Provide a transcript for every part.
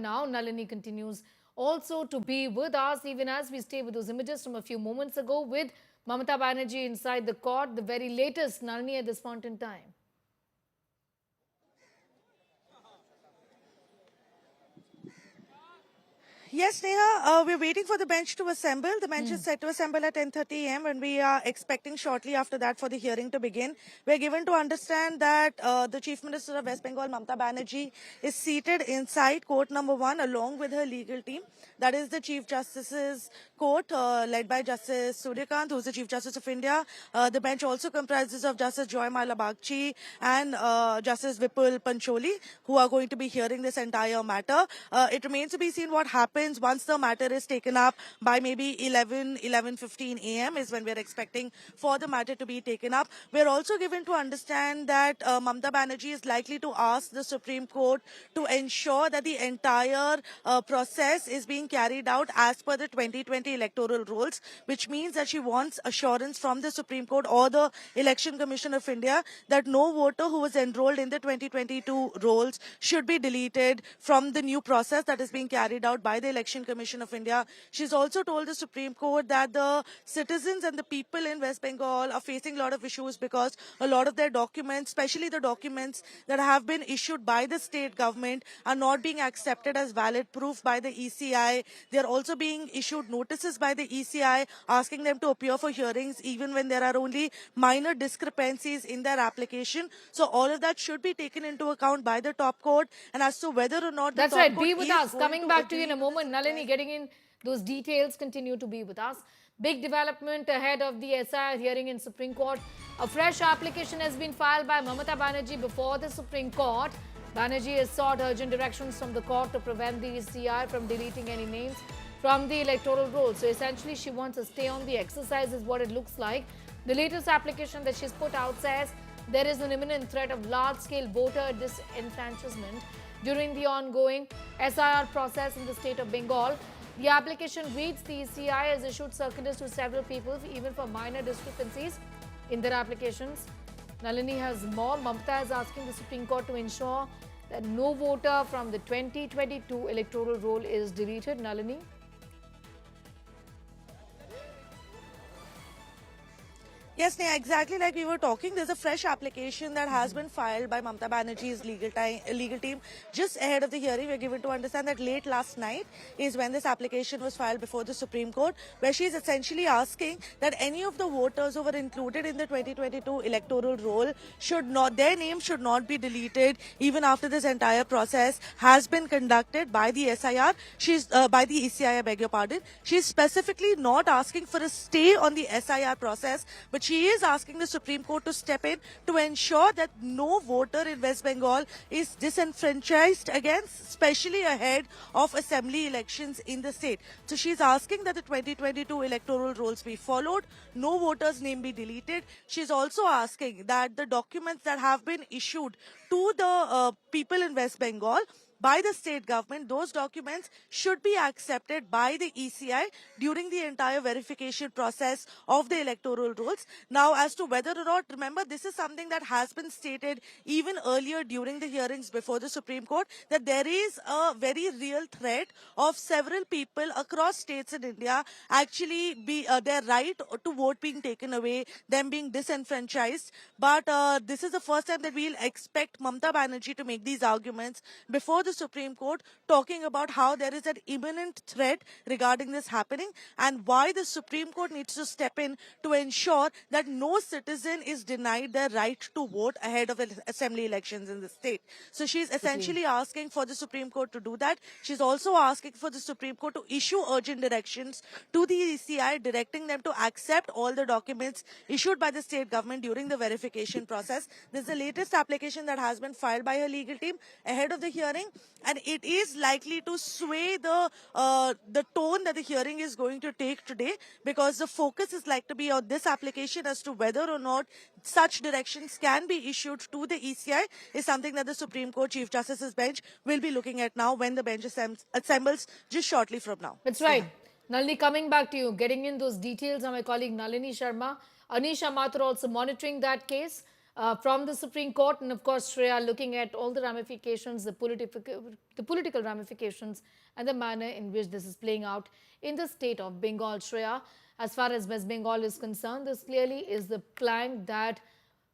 now. Nalini continues also to be with us, even as we stay with those images from a few moments ago with Mamata Banerjee inside the court, the very latest, Nalini, at this point in time. Yes, Neha, we're waiting for the bench to assemble. The bench is set to assemble at 10:30 a.m. and we are expecting shortly after that for the hearing to begin. We're given to understand that the Chief Minister of West Bengal, Mamata Banerjee, is seated inside court number 1 along with her legal team. That is the Chief Justice's court led by Justice Suryakant, who is the Chief Justice of India. The bench also comprises of Justice Joy Mala Bagchi and Justice Vipul Pancholi, who are going to be hearing this entire matter. It remains to be seen what happens once the matter is taken up by maybe 11:15 a.m. is when we're expecting for the matter to be taken up. We're also given to understand that Mamata Banerjee is likely to ask the Supreme Court to ensure that the entire process is being carried out as per the 2020 electoral rules, which means that she wants assurance from the Supreme Court or the Election Commission of India that no voter who was enrolled in the 2022 rolls should be deleted from the new process that is being carried out by the Election Commission of India. She's also told the Supreme Court that the citizens and the people in West Bengal are facing a lot of issues because a lot of their documents, especially the documents that have been issued by the state government, are not being accepted as valid proof by the ECI. They are also being issued notices by the ECI asking them to appear for hearings even when there are only minor discrepancies in their application. So all of that should be taken into account by the top court, and as to whether or not the That's top right. court Be with is us. going Coming to back to you in agree a with moment. this Nalini, request. getting in those details, continue to be with us. Big development ahead of the SIR hearing in Supreme Court. A fresh application has been filed by Mamata Banerjee before the Supreme Court. Banerjee has sought urgent directions from the court to prevent the ECI from deleting any names from the electoral roll. So essentially, she wants a stay on the exercise is what it looks like. The latest application that she's put out says there is an imminent threat of large-scale voter disenfranchisement during the ongoing SIR process in the state of Bengal. The application reads the ECI has issued circulars to several people, even for minor discrepancies in their applications. Nalini has more. Mamata is asking the Supreme Court to ensure that no voter from the 2022 electoral roll is deleted. Nalini? Yes, Neha, exactly like we were talking. There's a fresh application that has been filed by Mamata Banerjee's legal team just ahead of the hearing. We're given to understand that late last night is when this application was filed before the Supreme Court, where she's essentially asking that any of the voters who were included in the 2022 electoral roll their names should not be deleted even after this entire process has been conducted by the SIR. By the ECI, I beg your pardon. She's specifically not asking for a stay on the SIR process, but she is asking the Supreme Court to step in to ensure that no voter in West Bengal is disenfranchised against, especially ahead of assembly elections in the state. So she's asking that the 2022 electoral rolls be followed, no voter's name be deleted. She's also asking that the documents that have been issued to the people in West Bengal by the state government, those documents should be accepted by the ECI during the entire verification process of the electoral rolls. Now, as to whether or not, remember, this is something that has been stated even earlier during the hearings before the Supreme Court, that there is a very real threat of several people across states in India actually their right to vote being taken away, them being disenfranchised. But this is the first time that we'll expect Mamata Banerjee to make these arguments before the Supreme Court, talking about how there is an imminent threat regarding this happening and why the Supreme Court needs to step in to ensure that no citizen is denied their right to vote ahead of assembly elections in the state. So she's essentially asking for the Supreme Court to do that. She's also asking for the Supreme Court to issue urgent directions to the ECI, directing them to accept all the documents issued by the state government during the verification process. This is the latest application that has been filed by her legal team ahead of the hearing, and it is likely to sway the tone that the hearing is going to take today, because the focus is like to be on this application as to whether or not such directions can be issued to the ECI is something that the Supreme Court Chief Justice's bench will be looking at now when the bench assembles just shortly from now. That's right. Nalini, coming back to you, getting in those details are my colleague Nalini Sharma. Anisha Mathur also monitoring that case. from the Supreme Court. And of course, Shreya, looking at all the ramifications, the political ramifications, and the manner in which this is playing out in the state of Bengal. Shreya, as far as West Bengal is concerned, this clearly is the plank that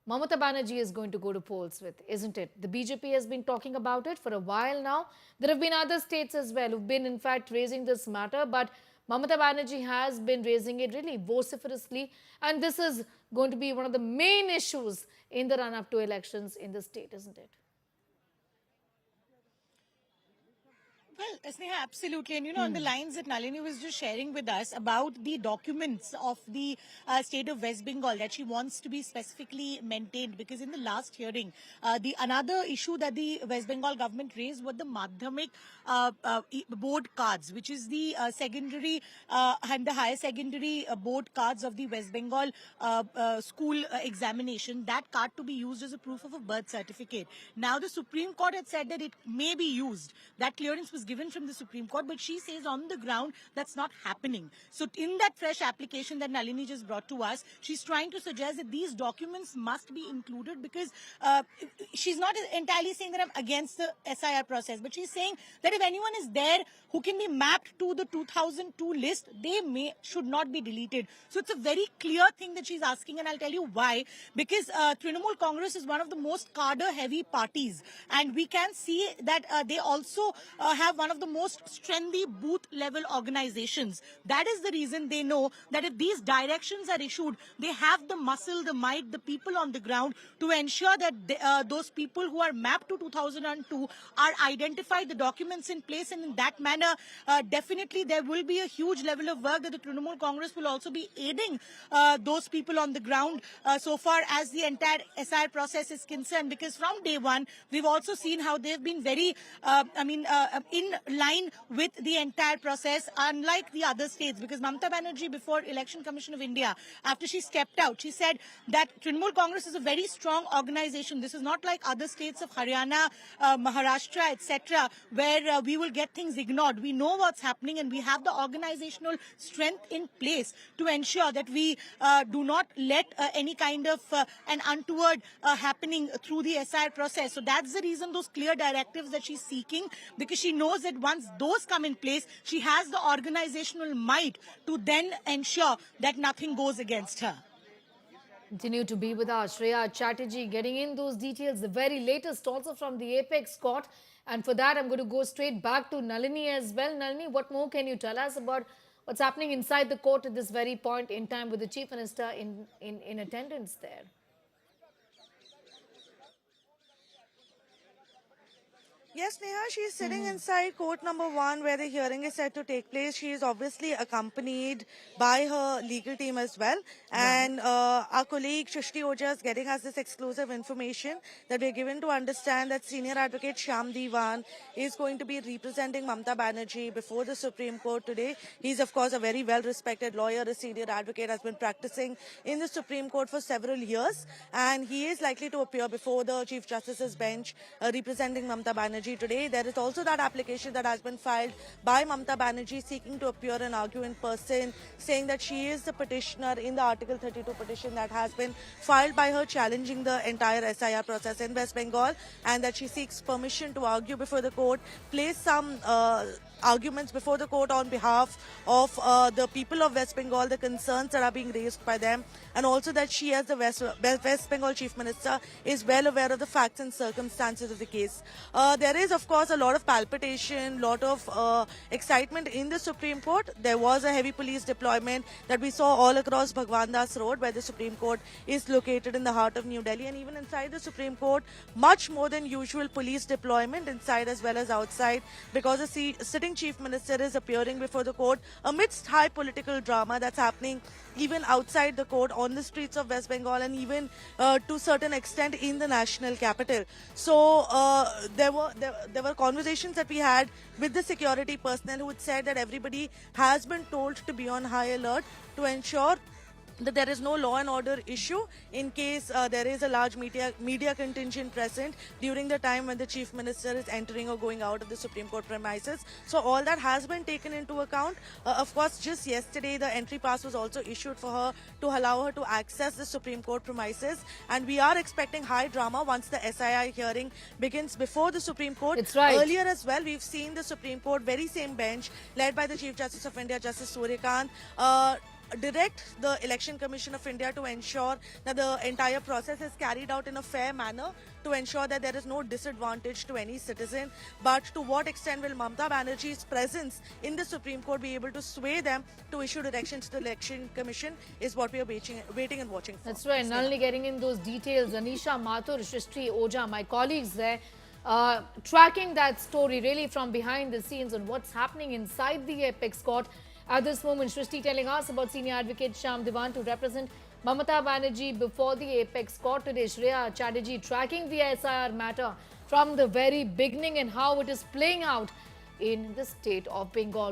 Mamata Banerjee is going to go to polls with, isn't it? The BJP has been talking about it for a while now. There have been other states as well who've been, in fact, raising this matter, but Mamata Banerjee has been raising it really vociferously, and this is going to be one of the main issues in the run-up to elections in the state, isn't it? Well, Sneha, absolutely. And on the lines that Nalini was just sharing with us about the documents of the state of West Bengal that she wants to be specifically maintained, because in the last hearing, the another issue that the West Bengal government raised was the Madhyamik board cards, which is the secondary and the higher secondary board cards of the West Bengal school examination. That card to be used as a proof of a birth certificate. Now, the Supreme Court had said that it may be used. That clearance was given from the Supreme Court, but she says on the ground that's not happening. So in that fresh application that Nalini just brought to us, she's trying to suggest that these documents must be included, because she's not entirely saying that I'm against the SIR process, but she's saying that if anyone is there who can be mapped to the 2002 list, they should not be deleted. So it's a very clear thing that she's asking, and I'll tell you why. Because Trinamool Congress is one of the most cadre-heavy parties, and we can see that they also have one of the most strengthy booth-level organizations. That is the reason they know that if these directions are issued, they have the muscle, the might, the people on the ground to ensure that those people who are mapped to 2002 are identified, the documents in place, and in that manner, definitely there will be a huge level of work that the Trinamool Congress will also be aiding those people on the ground so far as the entire SIR process is concerned. Because from day one, we've also seen how they've been very, in line with the entire process, unlike the other states. Because Mamata Banerjee, before Election Commission of India, after she stepped out, she said that Trinamool Congress is a very strong organization. This is not like other states of Haryana, Maharashtra, etc., where we will get things ignored. We know what's happening, and we have the organizational strength in place to ensure that we do not let any kind of an untoward happening through the SIR process. So that's the reason those clear directives that she's seeking, because she knows that once those come in place, she has the organizational might to then ensure that nothing goes against her. Continue to be with us, Shreya Chatterjee, getting in those details, the very latest also from the Apex Court. And for that, I'm going to go straight back to Nalini as well. Nalini, what more can you tell us about what's happening inside the court at this very point in time with the Chief Minister in attendance there? Yes, Neha, she is sitting inside court number 1 where the hearing is set to take place. She is obviously accompanied by her legal team as well. And our colleague Shrishti Oja is getting us this exclusive information that we're given to understand that Senior Advocate Shyam Diwan is going to be representing Mamata Banerjee before the Supreme Court today. He's, of course, a very well-respected lawyer, a senior advocate, has been practicing in the Supreme Court for several years. And he is likely to appear before the Chief Justice's bench representing Mamata Banerjee today. There is also that application that has been filed by Mamata Banerjee seeking to appear and argue in person, saying that she is the petitioner in the Article 32 petition that has been filed by her challenging the entire SIR process in West Bengal, and that she seeks permission to argue before the court, place some arguments before the court on behalf of the people of West Bengal, the concerns that are being raised by them, and also that she, as the West Bengal Chief Minister, is well aware of the facts and circumstances of the case. There is, of course, a lot of palpitation, lot of excitement in the Supreme Court. There was a heavy police deployment that we saw all across Bhagwan Das Road, where the Supreme Court is located in the heart of New Delhi, and even inside the Supreme Court, much more than usual police deployment inside as well as outside, because the sitting Chief Minister is appearing before the court amidst high political drama that's happening even outside the court, on the streets of West Bengal, and even to a certain extent in the national capital. So there were conversations that we had with the security personnel who had said that everybody has been told to be on high alert to ensure that there is no law and order issue in case there is a large media contingent present during the time when the chief minister is entering or going out of the Supreme Court premises. So all that has been taken into account. Of course, just yesterday the entry pass was also issued for her to allow her to access the Supreme Court premises, and we are expecting high drama once the SII hearing begins before the Supreme Court. It's right. Earlier as well, we've seen the Supreme Court, very same bench, led by the Chief Justice of India, Justice Suryakant, direct the Election Commission of India to ensure that the entire process is carried out in a fair manner, to ensure that there is no disadvantage to any citizen. But to what extent will Mamata Banerjee's presence in the Supreme Court be able to sway them to issue directions to the Election Commission is what we are waiting and watching for. That's right. Not only getting in those details, Anisha Mathur, Shrishti Oja, my colleagues there, tracking that story really from behind the scenes on what's happening inside the apex court. At this moment, Shrishti telling us about senior advocate Shyam Diwan to represent Mamata Banerjee before the apex court today. Shreya Chatterjee tracking the SIR matter from the very beginning and how it is playing out in the state of Bengal.